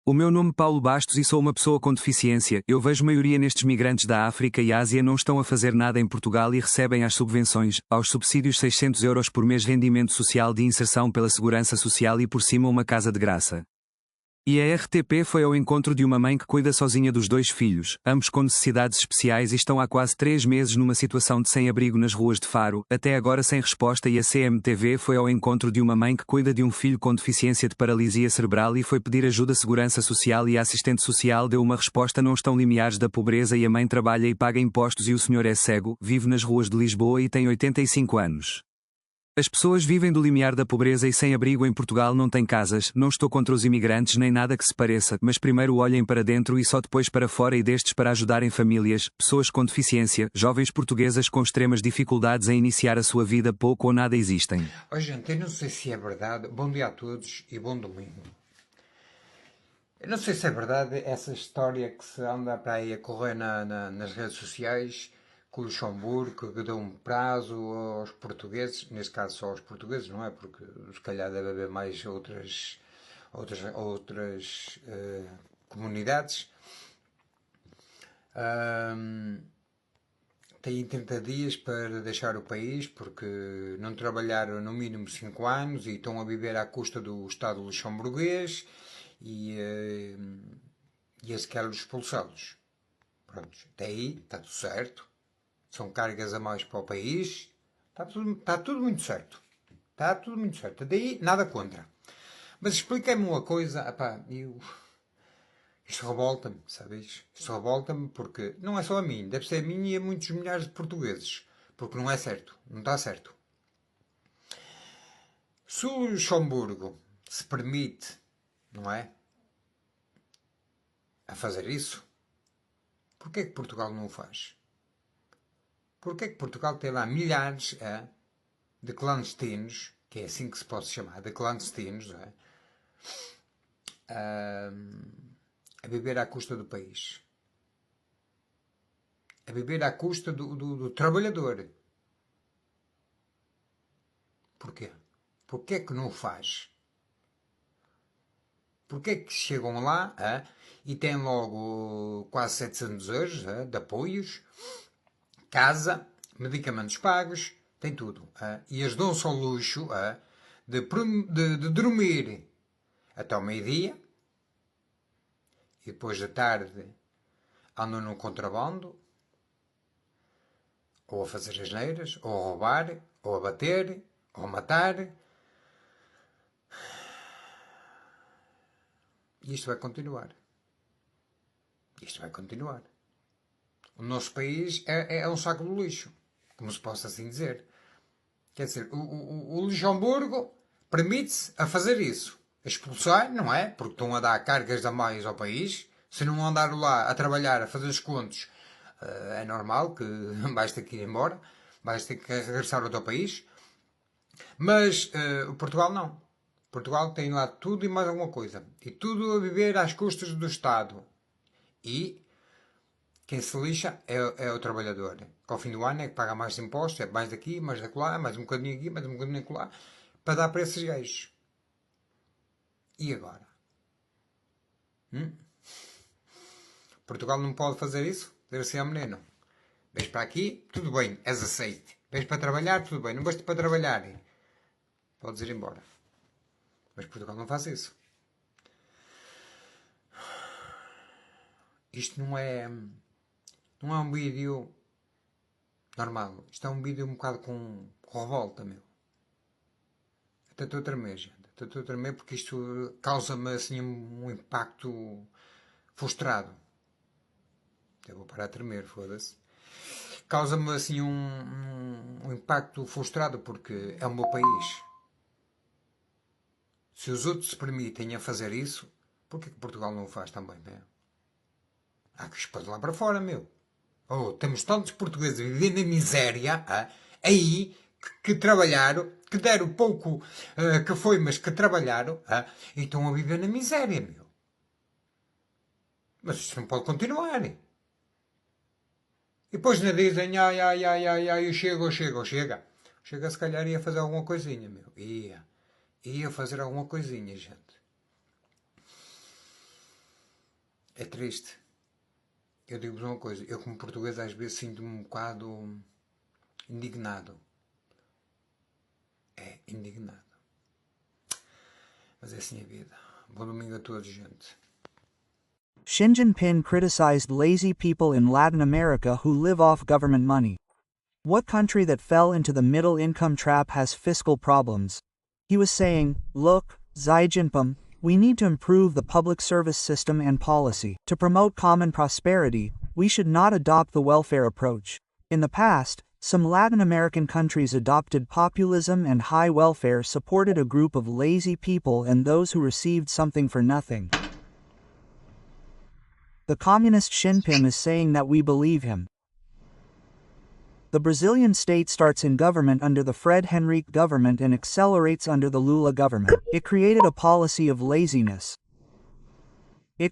O meu nome é Paulo Bastos e sou uma pessoa com deficiência. Eu vejo maioria nestes migrantes da África e Ásia não estão a fazer nada em Portugal e recebem as subvenções, aos subsídios 600 euros por mês rendimento social de inserção pela Segurança Social e por cima uma casa de graça. E a RTP foi ao encontro de uma mãe que cuida sozinha dos 2 filhos, ambos com necessidades especiais e estão há quase 3 meses numa situação de sem-abrigo nas ruas de Faro, até agora sem resposta, e a CMTV foi ao encontro de uma mãe que cuida de um filho com deficiência de paralisia cerebral e foi pedir ajuda à Segurança Social e a assistente social deu uma resposta: não estão limiares da pobreza e a mãe trabalha e paga impostos e o senhor é cego, vive nas ruas de Lisboa e tem 85 anos. As pessoas vivem do limiar da pobreza e sem abrigo em Portugal, não têm casas. Não estou contra os imigrantes nem nada que se pareça, mas primeiro olhem para dentro e só depois para fora e destes para ajudarem famílias, pessoas com deficiência, jovens portuguesas com extremas dificuldades em iniciar a sua vida, pouco ou nada existem. Oh, gente, eu não sei se é verdade. Bom dia a todos e bom domingo. Eu não sei se é verdade essa história que se anda para aí a correr nas redes sociais, que o Luxemburgo que deu um prazo aos portugueses, neste caso só aos portugueses, não é? Porque se calhar deve haver mais outras comunidades. Têm 30 dias para deixar o país porque não trabalharam no mínimo 5 anos e estão a viver à custa do Estado luxemburguês e eles querem expulsá-los. Pronto, até aí está tudo certo. São cargas a mais para o país. Está tudo muito certo. Está tudo muito certo. Daí nada contra. Mas expliquem-me uma coisa. Epá, isto revolta-me, sabes? Isto revolta-me porque não é só a mim. Deve ser a mim e a muitos milhares de portugueses. Porque não é certo. Não está certo. Se o Luxemburgo se permite, não é? A fazer isso, porquê que Portugal não o faz? Porquê que Portugal tem lá milhares de clandestinos, que é assim que se pode chamar, de clandestinos, não é? A viver à custa do país. A viver à custa do trabalhador. Porquê? Porquê que não o faz? Porquê que chegam lá e têm logo quase 700 euros de apoios, casa, medicamentos pagos, tem tudo. E eles dão-se ao luxo de dormir até ao meio-dia e depois da tarde andam no contrabando, ou a fazer asneiras, ou a roubar, ou a bater, ou a matar. E isto vai continuar. Isto vai continuar. O nosso país é um saco de lixo, como se possa assim dizer. Quer dizer, o Luxemburgo permite-se a fazer isso. A expulsar, não é? Porque estão a dar cargas a mais ao país. Se não andar lá a trabalhar, a fazer os contos, é normal que vais ter que ir embora. Vais ter que regressar ao teu país. Mas o Portugal não. Portugal tem lá tudo e mais alguma coisa. E tudo a viver às custas do Estado. E quem se lixa é o trabalhador. Que ao fim do ano é que paga mais impostos, é mais daqui, mais daquela, mais um bocadinho aqui, mais um bocadinho acolá, para dar para esses gajos. E agora? Portugal não pode fazer isso? Dizer assim ao menino: vens para aqui, tudo bem, és aceite. Vens para trabalhar, tudo bem. Não vais para trabalhar, podes ir embora. Mas Portugal não faz isso. Isto não é um vídeo normal. Isto é um vídeo um bocado com revolta, meu. Até estou a tremer, gente. Até estou a tremer porque isto causa-me assim um impacto frustrado. Até vou parar a tremer, foda-se. Causa-me assim um impacto frustrado porque é o meu país. Se os outros se permitem a fazer isso, porquê que Portugal não o faz também, meu? Há que expor lá para fora, meu. Oh, temos tantos portugueses vivendo na miséria aí que trabalharam, que deram pouco que foi, mas que trabalharam e estão a viver na miséria, meu. Mas isto não pode continuar. E depois ainda dizem, eu chego. Chega se calhar ia fazer alguma coisinha, meu. Ia fazer alguma coisinha, gente. É triste. Eu digo-vos uma coisa, eu como português às vezes sinto-me um bocado indignado. É, indignado. Mas é assim a vida. Bom domingo a todos, gente. Xi Jinping criticized lazy people in Latin America who live off government money. What country that fell into the middle-income trap has fiscal problems? He was saying, look, Xi Jinping, we need to improve the public service system and policy. To promote common prosperity, we should not adopt the welfare approach. In the past, some Latin American countries adopted populism and high welfare supported a group of lazy people and those who received something for nothing. The communist Xi Jinping is saying that we believe him. The Brazilian state starts in government under the Fred Henrique government and accelerates under the Lula government. It created a policy of laziness. And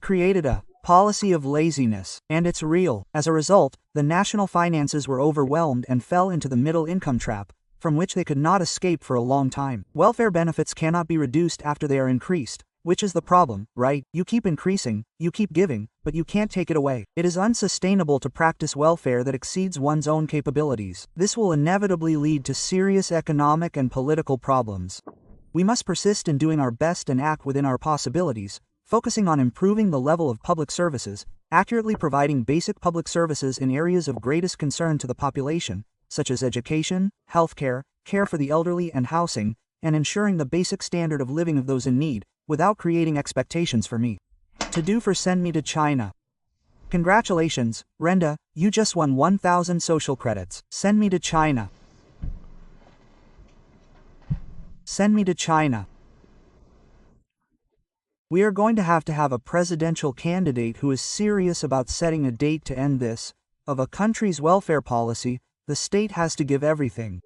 it's real. As a result, the national finances were overwhelmed and fell into the middle-income trap, from which they could not escape for a long time. Welfare benefits cannot be reduced after they are increased, which is the problem, right? You keep increasing, you keep giving, but you can't take it away. It is unsustainable to practice welfare that exceeds one's own capabilities. This will inevitably lead to serious economic and political problems. We must persist in doing our best and act within our possibilities, focusing on improving the level of public services, accurately providing basic public services in areas of greatest concern to the population, such as education, healthcare, care for the elderly and housing, and ensuring the basic standard of living of those in need, without creating expectations for me. To do for send me to China. Congratulations, Renda, you just won 1,000 social credits. Send me to China. Send me to China. We are going to have a presidential candidate who is serious about setting a date to end this. Of a country's welfare policy, the state has to give everything.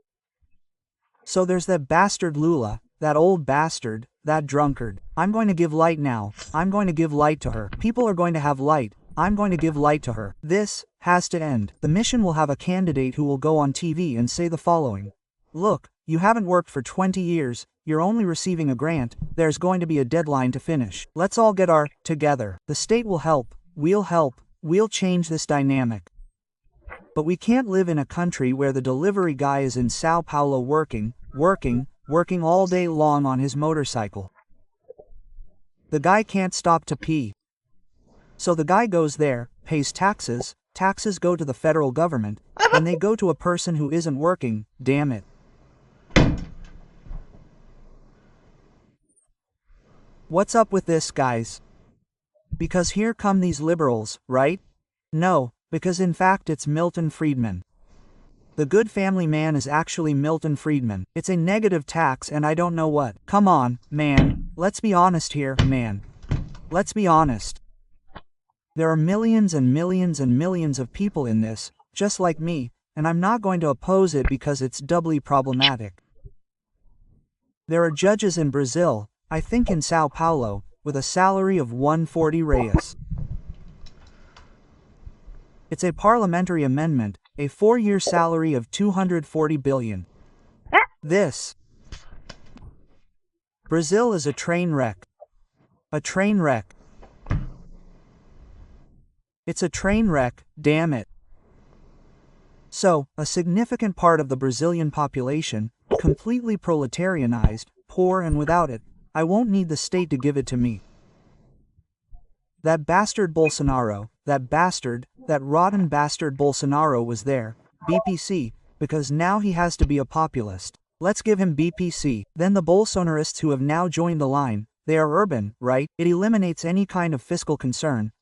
So there's that bastard Lula, that old bastard, that drunkard. I'm going to give light now. I'm going to give light to her. People are going to have light. I'm going to give light to her. This has to end. The mission will have a candidate who will go on TV and say the following. Look, you haven't worked for 20 years, you're only receiving a grant, there's going to be a deadline to finish. Let's all get our together. The state will help, we'll change this dynamic. But we can't live in a country where the delivery guy is in Sao Paulo working all day long on his motorcycle. The guy can't stop to pee. So the guy goes there, pays taxes go to the federal government, and they go to a person who isn't working, damn it. What's up with this, guys? Because here come these liberals, right? No, because in fact it's Milton Friedman. The good family man is actually Milton Friedman. It's a negative tax and I don't know what. Come on, man. Let's be honest here, man. Let's be honest. There are millions and millions and millions of people in this, just like me, and I'm not going to oppose it because it's doubly problematic. There are judges in Brazil, I think in Sao Paulo, with a salary of 140 reais. It's a parliamentary amendment, a 4-year salary of 240 billion. This. Brazil is a train wreck. A train wreck. It's a train wreck, damn it. So, a significant part of the Brazilian population, completely proletarianized, poor and without it, I won't need the state to give it to me. That bastard Bolsonaro, that rotten bastard Bolsonaro was there, BPC, because now he has to be a populist. Let's give him BPC. Then the Bolsonarists who have now joined the line, they are urban, right? It eliminates any kind of fiscal concern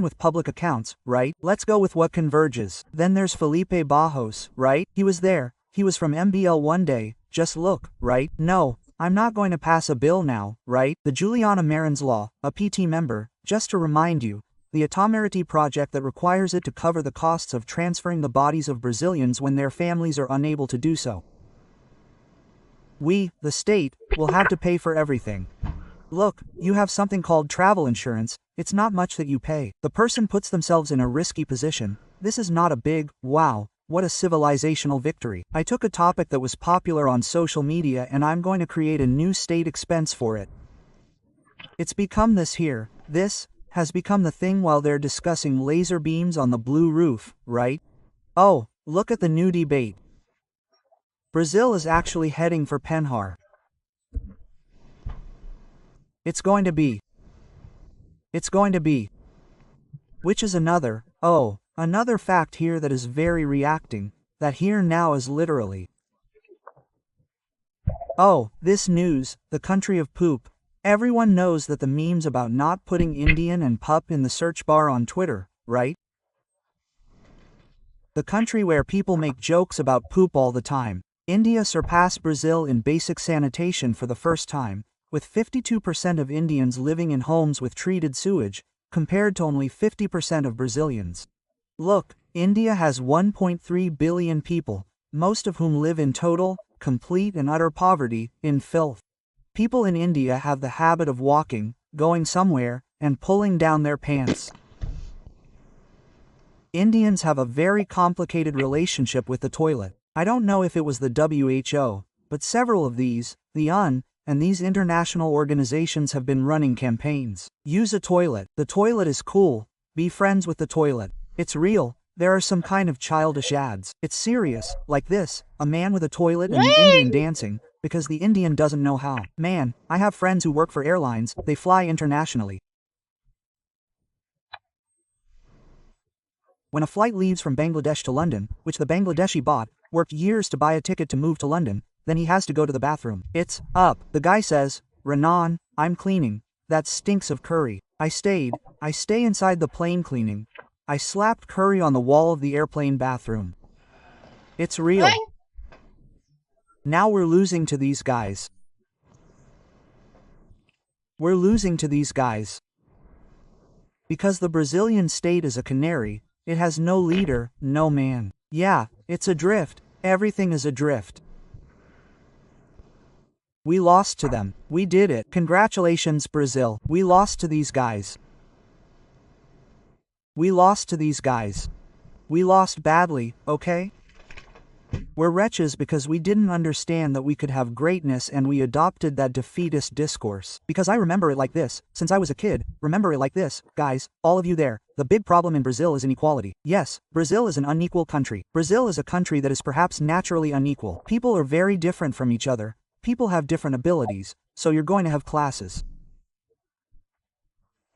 with public accounts, right? Let's go with what converges. Then there's Felipe Barros, right? He was there, he was from MBL one day, just look, right? No, I'm not going to pass a bill now, right? The Juliana Marin's Law, a PT member, just to remind you, the Itamarati project that requires it to cover the costs of transferring the bodies of Brazilians when their families are unable to do so. We, the state, will have to pay for everything. Look, you have something called travel insurance, it's not much that you pay. The person puts themselves in a risky position. This is not a big, wow, what a civilizational victory. I took a topic that was popular on social media and I'm going to create a new state expense for it. It's become this here, this, has become the thing while they're discussing laser beams on the blue roof, right? Oh, look at the new debate. Brazil is actually heading for Penhar. It's going to be. Which is another fact here that is very reacting, that here now is literally. Oh, this news, the country of poop. Everyone knows that the memes about not putting Indian and pup in the search bar on Twitter, right? The country where people make jokes about poop all the time. India surpassed Brazil in basic sanitation for the first time, with 52% of Indians living in homes with treated sewage, compared to only 50% of Brazilians. Look, India has 1.3 billion people, most of whom live in total, complete and utter poverty, in filth. People in India have the habit of walking, going somewhere, and pulling down their pants. Indians have a very complicated relationship with the toilet. I don't know if it was the WHO, but several of these, the UN, and these international organizations have been running campaigns. Use a toilet. The toilet is cool. Be friends with the toilet. It's real. There are some kind of childish ads. It's serious, like this, a man with a toilet and an Indian dancing, because the Indian doesn't know how. Man, I have friends who work for airlines, they fly internationally. When a flight leaves from Bangladesh to London, which the Bangladeshi bought, worked years to buy a ticket to move to London, then he has to go to the bathroom. It's up. The guy says, Renan, I'm cleaning. That stinks of curry. I stay inside the plane cleaning. I slapped curry on the wall of the airplane bathroom. It's real. Now we're losing to these guys. Because the Brazilian state is a canary, it has no leader, no man. Yeah, it's adrift. Everything is adrift. We lost to them. We did it. Congratulations, Brazil. We lost to these guys. We lost badly, okay? We're wretches because we didn't understand that we could have greatness and we adopted that defeatist discourse. Because I remember it like this, since I was a kid, remember it like this, guys, all of you there, the big problem in Brazil is inequality. Yes, Brazil is an unequal country. Brazil is a country that is perhaps naturally unequal. People are very different from each other. People have different abilities, so you're going to have classes.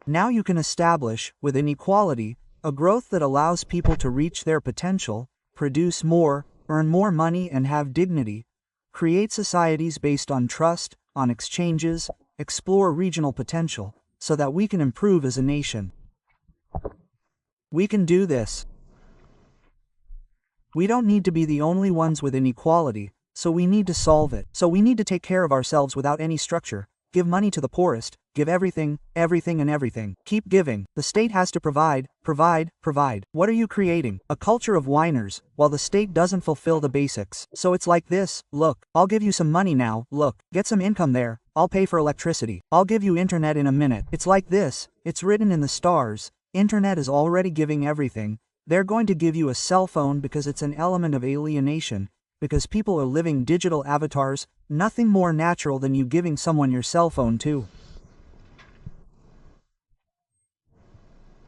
Now you can establish, with inequality, a growth that allows people to reach their potential, produce more, earn more money and have dignity, create societies based on trust, on exchanges, explore regional potential, so that we can improve as a nation. We can do this. We don't need to be the only ones with inequality, so we need to solve it. So we need to take care of ourselves without any structure, give money to the poorest, give everything, everything and everything. Keep giving. The state has to provide. What are you creating? A culture of whiners, while the state doesn't fulfill the basics. So it's like this, look, I'll give you some money now, look, get some income there, I'll pay for electricity. I'll give you internet in a minute. It's like this, it's written in the stars, internet is already giving everything. They're going to give you a cell phone because it's an element of alienation. Because people are living digital avatars, nothing more natural than you giving someone your cell phone too.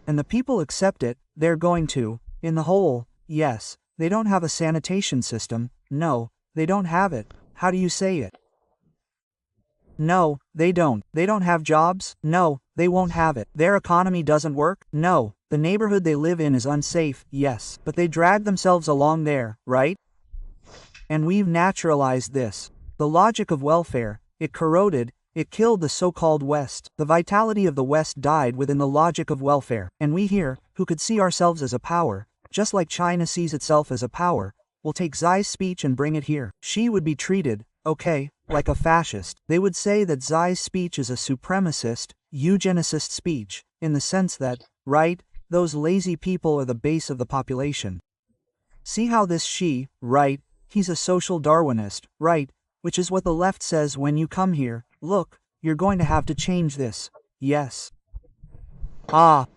And the people accept it, they're going to, in the whole, yes, they don't have a sanitation system, no, they don't have it, how do you say it? No, they don't have jobs, no, they won't have it. Their economy doesn't work, no, the neighborhood they live in is unsafe, yes, but they drag themselves along there, right? And we've naturalized this. The logic of welfare, it corroded, it killed the so-called West. The vitality of the West died within the logic of welfare. And we here, who could see ourselves as a power, just like China sees itself as a power, will take Xi's speech and bring it here. She would be treated, okay, like a fascist. They would say that Xi's speech is a supremacist, eugenicist speech, in the sense that, right, those lazy people are the base of the population. See how this she, right, he's a social Darwinist, right, which is what the left says when you come here, look, you're going to have to change this, yes. Ah,